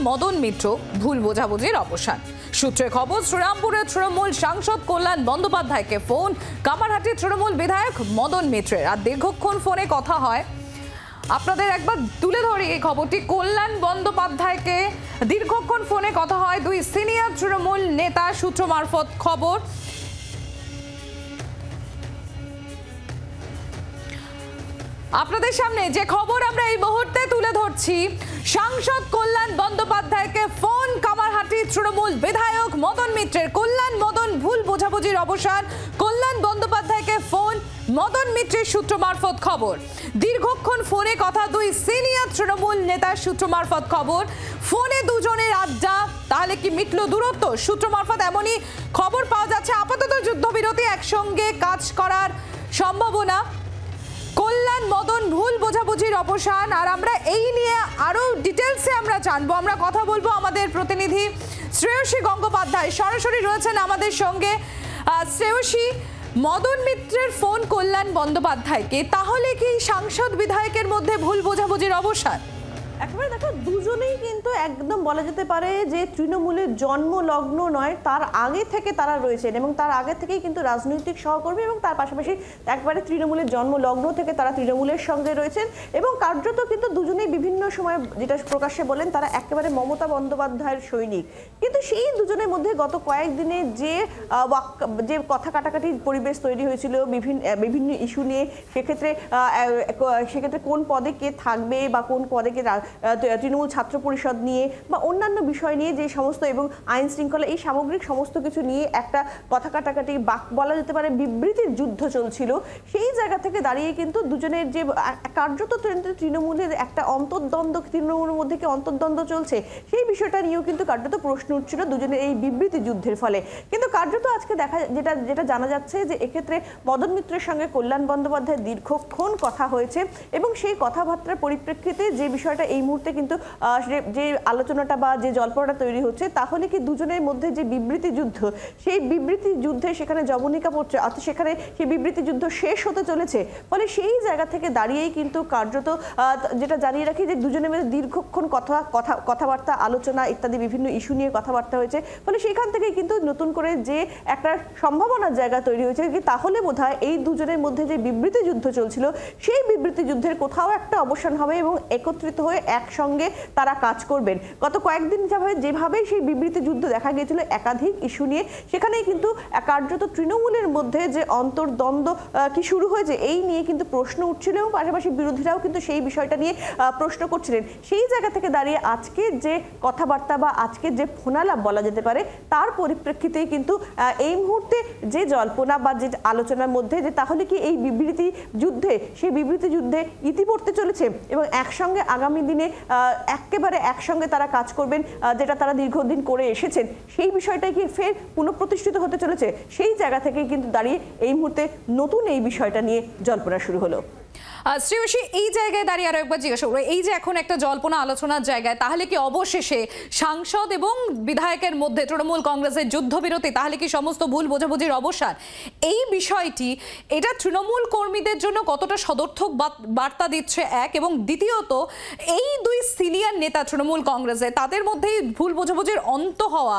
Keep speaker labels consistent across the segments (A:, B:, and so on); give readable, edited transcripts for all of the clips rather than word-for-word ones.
A: মদন মিত্র ভুল বোঝাবুঝির অবসান। সূত্রে খবর, শ্রীরামপুরের তৃণমূল সাংসদ কল্যাণ বন্দ্যোপাধ্যায়কে ফোন কামারহাটির তৃণমূল বিধায়ক মদন মিত্রের। আর দীর্ঘক্ষণ ফোনে কথা হয়। আপনাদের একবার তুলে ধরি এই খবরটি। কল্যাণ বন্দ্যোপাধ্যায়কে দীর্ঘক্ষণ ফোনে কথা হয় দুই সিনিয়র তৃণমূল নেতা সূত্র মারফত খবর। আপনাদের সামনে যে খবর আমরা এই মুহূর্তে তুলে ধরছি, সাংসদ কল্যাণ বন্দ্যোপাধ্যায়কে ফোন কামারহাটির তৃণমূল বিধায়ক মদন মিত্রের। কল্যাণ মদন ভুল বোঝাবুঝির অবসান। কল্যাণ বন্দ্যোপাধ্যায়কে ফোন মদন মিত্রের সূত্র মারফত খবর। দীর্ঘক্ষণ ফোনে কথা দুই সিনিয়র তৃণমূল নেতার সূত্র মারফত খবর। ফোনে দুজনের আড্ডা, তাহলে কি মিটল দূরত্ব? সূত্র মারফত এমনই খবর পাওয়া যাচ্ছে। আপাতত যুদ্ধবিরতি, একসঙ্গে কাজ করার সম্ভাবনা। কল্যাণ মদন ভুল বোঝাবুঝির অবসান। আর আমরা এই নিয়ে আরো ডিটেলসে আমরা জানবো। আমরা কথা বলবো আমাদের প্রতিনিধি শ্রেয়সী গঙ্গোপাধ্যায় সরাসরি রয়েছেন আমাদের সঙ্গে। শ্রেয়সী, মদন মিত্রের ফোন কল্যাণ বন্দ্যোপাধ্যায়কে, তাহলে কি সাংসদ বিধায়কের মধ্যে ভুল বোঝাবুঝির অবসান?
B: একেবারে দেখো, দুজনেই কিন্তু একদম বলা যেতে পারে যে তৃণমূলের জন্ম লগ্ন নয়, তার আগে থেকে তারা রয়েছেন এবং তার আগে থেকেই কিন্তু রাজনৈতিক সহকর্মী এবং তার পাশাপাশি একবারে তৃণমূলের জন্ম লগ্ন থেকে তারা তৃণমূলের সঙ্গে রয়েছেন এবং কার্যত কিন্তু দুজনেই বিভিন্ন সময় যেটা প্রকাশ্যে বলেন তারা একেবারে মমতা বন্দ্যোপাধ্যায়ের সৈনিক। কিন্তু সেই দুজনের মধ্যে গত কয়েকদিনে যে কথা কাটাকাটির পরিবেশ তৈরি হয়েছিল বিভিন্ন ইস্যু নিয়ে, সেক্ষেত্রে কোন পদে কে থাকবে বা কোন পদে কে তৃণমূল ছাত্র পরিষদ নিয়ে বা অন্যান্য বিষয় নিয়ে যে সমস্ত এবং আইন শৃঙ্খলা, এই সামগ্রিক সমস্ত কিছু নিয়ে একটা কথা কাটাকাটি বলা যেতে পারে বিবৃতির যুদ্ধ চলছিল। সেই জায়গা থেকে দাঁড়িয়ে কিন্তু দুজনের যে কার্যত তৃণমূলের একটা অন্তর্দ্বন্দ্ব, তৃণমূলের মধ্যে কি অন্তর্দ্বন্দ্ব চলছে সেই বিষয়টা নিয়েও কিন্তু কার্যত প্রশ্ন উঠছিল দুজনের এই বিবৃতি যুদ্ধের ফলে। কিন্তু কার্যত আজকে যেটা জানা যাচ্ছে যে এক্ষেত্রে মদন মিত্রের সঙ্গে কল্যাণ বন্দ্যোপাধ্যায় দীর্ঘক্ষণ কথা হয়েছে এবং সেই কথাবার্তার পরিপ্রেক্ষিতে যে বিষয়টা এই মুহূর্তে কিন্তু যে আলোচনাটা বা যে জল্পনাটা তৈরি হচ্ছে, তাহলে কি দুজনের মধ্যে যে বিবৃতি যুদ্ধ, সেই বিবৃতি যুদ্ধে সেখানে জবনিকা পড়ছে, অর্থাৎ সেখানে সেই বিবৃতি যুদ্ধ শেষ হতে চলেছে। ফলে সেই জায়গা থেকে দাঁড়িয়েই কিন্তু কার্যত যেটা জানিয়ে রাখি যে দুজনের মধ্যে দীর্ঘক্ষণ কথাবার্তা, আলোচনা ইত্যাদি বিভিন্ন ইস্যু নিয়ে কথাবার্তা হয়েছে। ফলে সেখান থেকে কিন্তু নতুন করে যে একটা সম্ভাবনার জায়গা তৈরি হয়েছে, তাহলে বোধহয় এই দুজনের মধ্যে যে বিবৃতি যুদ্ধ চলছিল সেই বিবৃতি যুদ্ধের কোথাও একটা অবসান হবে এবং একত্রিত হয়ে একসঙ্গে তারা কাজ করবেন। গত কয়েকদিন যেভাবে সেই বিবৃতি যুদ্ধ দেখা গিয়েছিল একাধিক ইস্যু নিয়ে, সেখানেই কিন্তু কার্যত তৃণমূলের মধ্যে যে অন্তর্দ্বন্দ্ব কি শুরু হয়েছে এই নিয়ে কিন্তু প্রশ্ন উঠছিল এবং পাশাপাশি বিরোধীরাও কিন্তু সেই বিষয়টা নিয়ে প্রশ্ন করছিলেন। সেই জায়গা থেকে দাঁড়িয়ে আজকের যে কথাবার্তা বা আজকের যে ফোনালাপ বলা যেতে পারে, তার পরিপ্রেক্ষিতেই কিন্তু এই মুহূর্তে যে জল্পনা বা যে আলোচনার মধ্যে যে তাহলে কি এই বিবৃতি যুদ্ধে, সেই বিবৃতি যুদ্ধে ইতি পড়তে চলেছে এবং একসঙ্গে আগামী দিনে একেবারে একসঙ্গে তারা কাজ করবেন, যেটা তারা দীর্ঘদিন করে এসেছেন, সেই বিষয়টাই কি ফের পুনঃপ্রতিষ্ঠিত হতে চলেছে। সেই জায়গা থেকেই কিন্তু দাঁড়িয়ে এই মুহূর্তে নতুন এই বিষয়টা নিয়ে জল্পনা শুরু হলো।
A: শ্রেয়সী, এই জায়গায় দাঁড়িয়ে আরো একবার জিজ্ঞাসা করবো, এই যে এখন একটা জল্পনা আলোচনার জায়গায়, তাহলে কি অবশেষে সাংসদ এবং বিধায়কের মধ্যে তৃণমূল কংগ্রেসের যুদ্ধবিরতি, তাহলে কি সমস্ত ভুল বোঝাবুঝির অবসান? এই বিষয়টি এটা তৃণমূল কর্মীদের জন্য কতটা সদর্থক বার্তা দিচ্ছে এক, এবং দ্বিতীয়ত এই দুই সিনিয়র নেতা তৃণমূল কংগ্রেসে, তাদের মধ্যেই ভুল বোঝাবুঝির অন্ত হওয়া,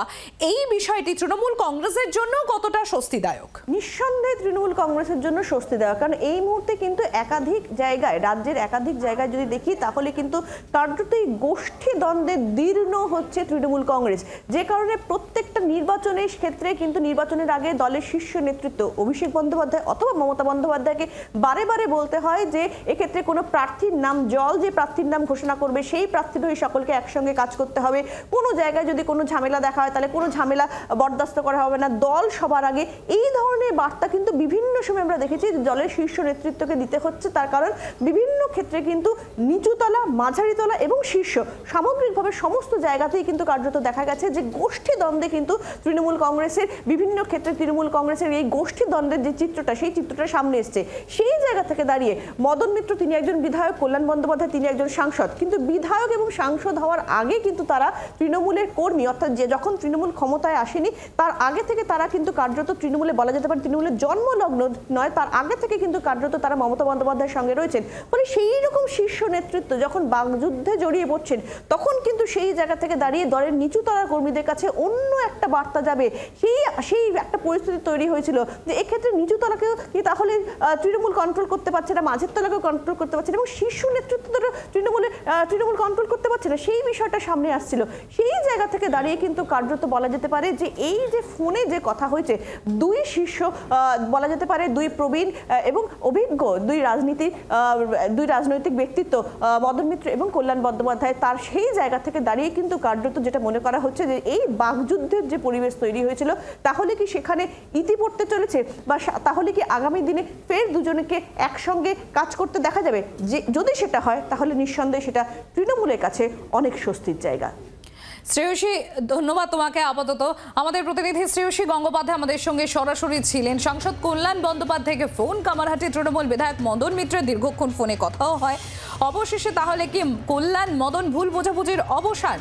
A: এই বিষয়টি তৃণমূল কংগ্রেসের জন্য কতটা স্বস্তিদায়ক?
B: নিঃসন্দেহে তৃণমূল কংগ্রেসের জন্য স্বস্তিদায়ক, কারণ এই মুহূর্তে কিন্তু একাধিক জায়গায়, রাজ্যের একাধিক জায়গায় যদি দেখি, তাহলে কিন্তু কার্যতই গোষ্ঠী দ্বন্দ্বে দীর্ণ হচ্ছে তৃণমূল কংগ্রেস। যে কারণে প্রত্যেকটা নির্বাচনের ক্ষেত্রে কিন্তু নির্বাচনের আগে দলের শীর্ষ নেতৃত্ব অভিষেক বন্দ্যোপাধ্যায় অথবা মমতা বন্দ্যোপাধ্যায়কে বারে বারে বলতে হয় যে এক্ষেত্রে কোনো প্রার্থীর নাম, যে প্রার্থীর নাম ঘোষণা করবে সেই প্রার্থীর হয়ে সকলকে একসঙ্গে কাজ করতে হবে। কোনো জায়গায় যদি কোনো ঝামেলা দেখা হয় তাহলে কোনো ঝামেলা বরদাস্ত করা হবে না, দল সবার আগে। এই ধরনের বার্তা কিন্তু বিভিন্ন সময় আমরা দেখেছি দলের শীর্ষ নেতৃত্বকে দিতে হচ্ছে। তার কারণ বিভিন্ন ক্ষেত্রে কিন্তু নিচুতলা, মাঝারিতলা এবং শীর্ষ সামগ্রিকভাবে সমস্ত জায়গাতেই কিন্তু কার্যত দেখা গেছে যে গোষ্ঠী দ্বন্দ্বে কিন্তু তৃণমূল কংগ্রেসের বিভিন্ন ক্ষেত্রে তৃণমূল কংগ্রেসের এই গোষ্ঠী মুখোমুখি দ্বন্দ্বের যে চিত্রটা, সেই চিত্রটা সামনে এসছে। সেই জায়গা থেকে দাঁড়িয়ে মদন মিত্র তিনি একজন বিধায়ক, কল্যাণ বন্দ্যোপাধ্যায় তিনি একজন সাংসদ, কিন্তু বিধায়ক এবং সাংসদ হওয়ার আগে কিন্তু তারা তৃণমূলের কর্মী, অর্থাৎ যে যখন তৃণমূল ক্ষমতায় আসেনি তার আগে থেকে তারা কিন্তু কার্যত তৃণমূলে বলা যেতে পারে তৃণমূলের জন্মলগ্ন নয়, তার আগে থেকে কিন্তু কার্যত তারা মমতা বন্দ্যোপাধ্যায়ের সঙ্গে রয়েছেন। ফলে সেই রকম শীর্ষ নেতৃত্ব যখন বাকযুদ্ধে জড়িয়ে পড়ছেন তখন কিন্তু সেই জায়গা থেকে দাঁড়িয়ে দলের নিচু তলার কর্মীদের কাছে অন্য একটা বার্তা যাবে, সেই একটা পরিস্থিতি তৈরি হয়েছিল যে এক্ষেত্রে নিচু তলাকেও তাহলে তৃণমূল কন্ট্রোল করতে পারছে না, মাঝের তলাকেও কন্ট্রোল করতে পারছে না এবং শীর্ষ নেতৃত্ব তৃণমূল কন্ট্রোল করতে পারছে না, সেই বিষয়টা সামনে আসছিল। সেই জায়গা থেকে দাঁড়িয়ে কিন্তু কার্যত বলা যেতে পারে যে এই যে ফোনে যে কথা হয়েছে, দুই শীর্ষ বলা যেতে পারে দুই প্রবীণ এবং অভিজ্ঞ দুই রাজনৈতিক ব্যক্তিত্ব মদন মিত্র এবং কল্যাণ বন্দ্যোপাধ্যায়, তার সেই জায়গা থেকে দাঁড়িয়ে কিন্তু কার্যত যেটা মনে করা হচ্ছে যে এই বাকযুদ্ধের যে পরিবেশ তৈরি হয়েছিল তাহলে কি সেখানে ইতি পড়তে চলেছে, বা তাহলে কি আগামী দিনে ফের দুজনকে একসঙ্গে কাজ করতে দেখা যাবে? যে যদি সেটা হয় তাহলে নিঃসন্দেহে সেটা তৃণমূলের কাছে অনেক স্বস্তির জায়গা।
A: শ্রেয়সী, ধন্যবাদ তোমাকে। আপাতত আমাদের প্রতিনিধি শ্রেয়সী গঙ্গোপাধ্যায় আমাদের সঙ্গে সরাসরি ছিলেন। সাংসদ কল্যাণ বন্দ্যোপাধ্যায়কে ফোন, কামারহাটি তৃণমূল বিধায়ক মদন মিত্রের দীর্ঘক্ষণ ফোনে কথাও হয়। অবশেষে তাহলে কি কল্যাণ মদন ভুল বোঝাবুঝির অবসান?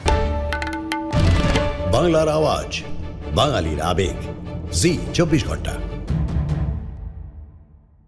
C: বাংলার আওয়াজ, বাঙালির আবেগ, জি 24 ঘন্টা।